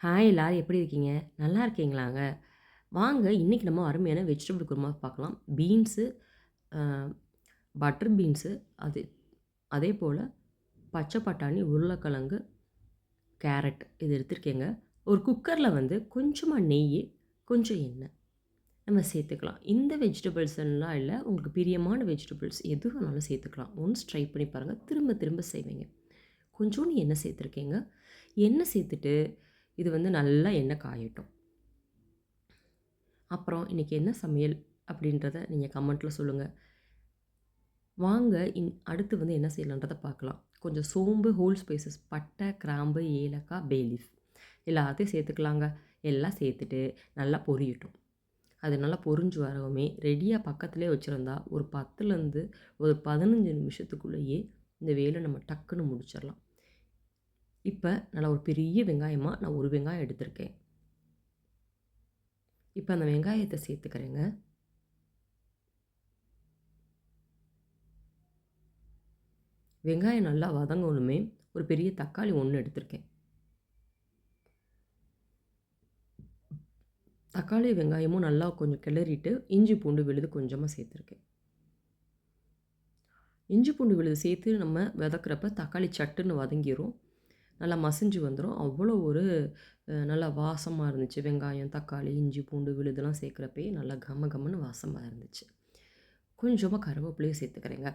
Hi எல்லாரும் எப்படி இருக்கீங்க? நல்லா இருக்கீங்களாங்க? வாங்க இன்னைக்கு நம்ம அருமையான வெஜிடபிள் குருமா பார்க்கலாம். பீன்ஸு, அ பட்டர் பீன்ஸு, அது அதேபோல பச்சை பட்டாணி, உருளைக்கிழங்கு, கேரட் இது எடுத்திருக்கேங்க. ஒரு குக்கரில வந்து கொஞ்சமா நெய்யி, கொஞ்சம் எண்ணெய் நம்ம சேர்த்துக்கலாம். இந்த வெஜிடபிள்ஸ் எல்லாம் இல்ல, உங்களுக்கு பிரியமான வெஜிடபிள்ஸ் எது வேணாலும் சேர்த்துக்கலாம். ஒன்ஸ் ட்ரை பண்ணி பாருங்க. திரும்ப திரும்ப செய்வீங்க. கொஞ்சோண்டு எண்ணெய் சேர்த்துருக்கேங்க. எண்ணெய் சேர்த்துட்டு, இது வந்து நல்லா எண்ணெய் காயட்டும். அப்புறம் இன்னைக்கு என்ன சமையல் அப்படின்றத நீங்க கமெண்ட்ல சொல்லுங்க. வாங்க அடுத்து வந்து என்ன செய்யலான்றத பார்க்கலாம். கொஞ்சம் சோம்பு, ஹோல் ஸ்பைசஸ், பட்டை, கிராம்பு, ஏலக்காய், பே லீஃப் எல்லாத்தையும் சேர்த்துக்கலாங்க. எல்லாம் சேர்த்துட்டு நல்லா பொரியட்டும். அது நல்லா பொரிஞ்சு வரவுமே ரெடியா பக்கத்திலேயே வச்சிருந்தா ஒரு 10லேருந்து ஒரு 15 நிமிஷத்துக்குள்ளேயே இந்த வேலை நம்ம டக்குன்னு முடிச்சிடலாம். இப்ப நல்லா ஒரு பெரிய வெங்காயமா நான் ஒரு வெங்காயம் எடுத்திருக்கேன். இப்ப அந்த வெங்காயத்த சேர்த்துக்கிறேங்க. வெங்காயம் நல்லா வதங்கணுமே, ஒரு பெரிய தக்காளி 1 எடுத்திருக்கேன். தக்காளி, வெங்காயமும் நல்லா கொஞ்சம் கிளறிட்டு, இஞ்சி பூண்டு விழுது கொஞ்சமா சேர்த்துருக்கேன். இஞ்சி பூண்டு விழுது சேர்த்து நம்ம வதக்குறப்ப தக்காளி சட்டுன்னு வதங்கிரும். நல்லா மசிஞ்சு வந்துரும். அவ்வளோ ஒரு நல்லா வாசமா இருந்துச்சு. வெங்காயம், தக்காளி, இஞ்சி பூண்டு விழுதெல்லாம் சேர்க்குறப்பயே நல்லா கம கமன்னு வாசமா இருந்துச்சு. கொஞ்சமா கருவேப்பிலையும் சேர்த்துக்கிறேங்க.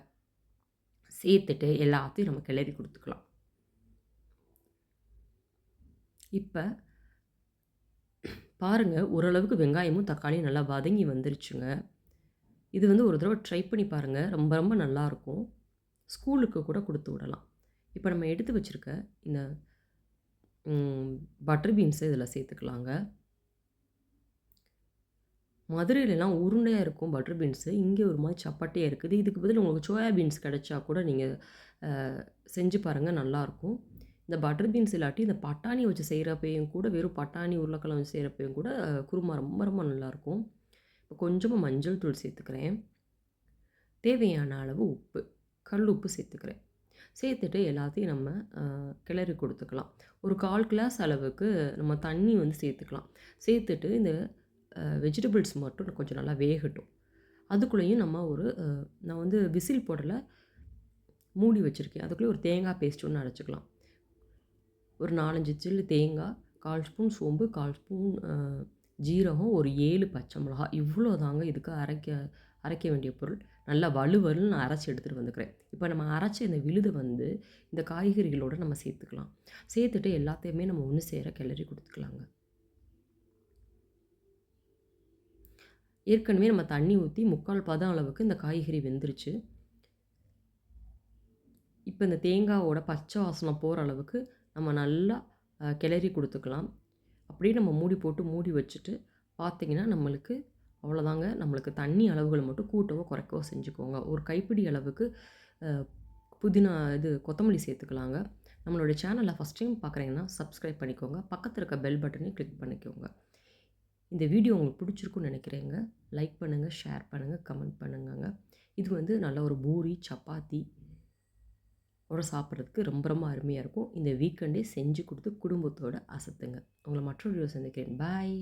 சேர்த்துட்டு எல்லாத்தையும் நம்ம கிளறி குடுத்துக்கலாம். இப்ப பாருங்க, ஓரளவுக்கு வெங்காயமும், தக்காளியும் நல்லா வதங்கி வந்துருச்சுங்க. இது வந்து ஒரு தடவ ட்ரை பண்ணி பாருங்க. ரொம்ப ரொம்ப நல்லாருக்கும். ஸ்கூலுக்கு கூட குடுத்து விடலாம். இப்ப நம்ம எடுத்து வச்சிருக்க இந்த பட்டர் பீன்ஸ இதில சேர்த்துக்கலாங்க. மதுரையிலலாம் உருண்டையா இருக்கும் பட்டர் பீன்ஸு. இங்க ஒரு மாரி சப்பாட்டியா இருக்குது. இதுக்கு பதிலா உங்களுக்கு சோயா பீன்ஸ் கிடைச்சா கூட நீங்க அ செஞ்சு பாருங்க நல்லாருக்கும். இந்த பட்டர் பீன்ஸ் இல்லாட்டி இந்த பட்டாணி வச்சு செய்றப்பயும் கூட வெறும் பட்டாணி, உருளைக்கிழங்கு வச்சு செய்றப்பயும் கூட குருமா ரொம்ப ரொம்ப நல்லாருக்கும். இப்போ கொஞ்சமா மஞ்சள் தூள் சேர்த்துக்கிறேன். தேவையான அளவு உப்பு, கல் உப்பு சேர்த்துக்கிறேன். சேர்த்துட்டு எல்லாத்தையும் நம்ம அ கிளறி குடுத்துக்கலாம். ஒரு 1/4 கிளாஸ் அளவுக்கு நம்ம தண்ணி வந்து சேர்த்துக்கலாம். சேர்த்துட்டு இந்த வெஜிடபிள்ஸ் மட்டும் கொஞ்சம் நல்லா வேகட்டும். அதுக்குள்ளேயும் நம்ம ஒரு நான் வந்து விசில் போடல, மூடி வச்சிருக்கேன். அதுக்குள்ளே ஒரு தேங்காய் பேஸ்ட் ஒண்ணு அரைச்சுக்கலாம். ஒரு 4, 5 சில்லு தேங்காய், 1/4 ஸ்பூன் சோம்பு, 1/4 ஸ்பூன் ஜீரகம், ஒரு 7 பச்சை மிளகா. இவ்வளோ தாங்க இதுக்கு அரைக்க வேண்டிய பொருள். நல்லா வழுவழுன்னு நான் அரைச்சு எடுத்துட்டு வந்துக்கிறேன். இப்ப நம்ம அரைச்ச இந்த விழுத வந்து இந்த காய்கறிகளோட நம்ம சேர்த்துக்கலாம். சேர்த்துட்டு எல்லாத்தையுமே நம்ம ஒண்ணு சேர கிளறி குடுத்துக்கலாங்க. ஏற்கனவே நம்ம தண்ணி ஊத்தி 3/4 பதம் அளவுக்கு இந்த காய்கறி வெந்துருச்சு. இப்ப இந்த தேங்காவோட பச்சை வாசனை போற அளவுக்கு நம்ம நல்லா கிளறி குடுத்துக்கலாம். அப்படியே நம்ம மூடி போட்டு மூடி வச்சுட்டு பார்த்தீங்கன்னா, நம்மளுக்கு அவ்வளோதாங்க. நம்மளுக்கு தண்ணி அளவுகள் மட்டும் கூட்டவோ, குறைக்கவோ செஞ்சுக்கோங்க. ஒரு கைப்பிடி அளவுக்கு அ புதினா கொத்தமல்லி சேர்த்துக்கலாங்க. நம்மளுடைய சேனல ஃபர்ஸ்ட் டைம் பார்க்குறீங்கன்னா, சப்ஸ்கிரைப் பண்ணிக்கோங்க. பக்கத்துல இருக்க பெல் பட்டனையும் கிளிக் பண்ணிக்கோங்க. இந்த வீடியோ உங்களுக்கு பிடிச்சிருக்கும்னு நினைக்கிறேங்க. லைக் பண்ணுங்க, ஷேர் பண்ணுங்க, கமெண்ட் பண்ணுங்கங்க. இது வந்து நல்ல ஒரு பூரி, சப்பாத்தி ஓட சாப்பிட்றதுக்கு ரொம்ப ரொம்ப அருமையா இருக்கும். இந்த வீக்கெண்டே செஞ்சு குடுத்து குடும்பத்தோட அசத்துங்க. உங்கள மற்றொரு வீடியோல சந்திக்கிறேன். பாய்.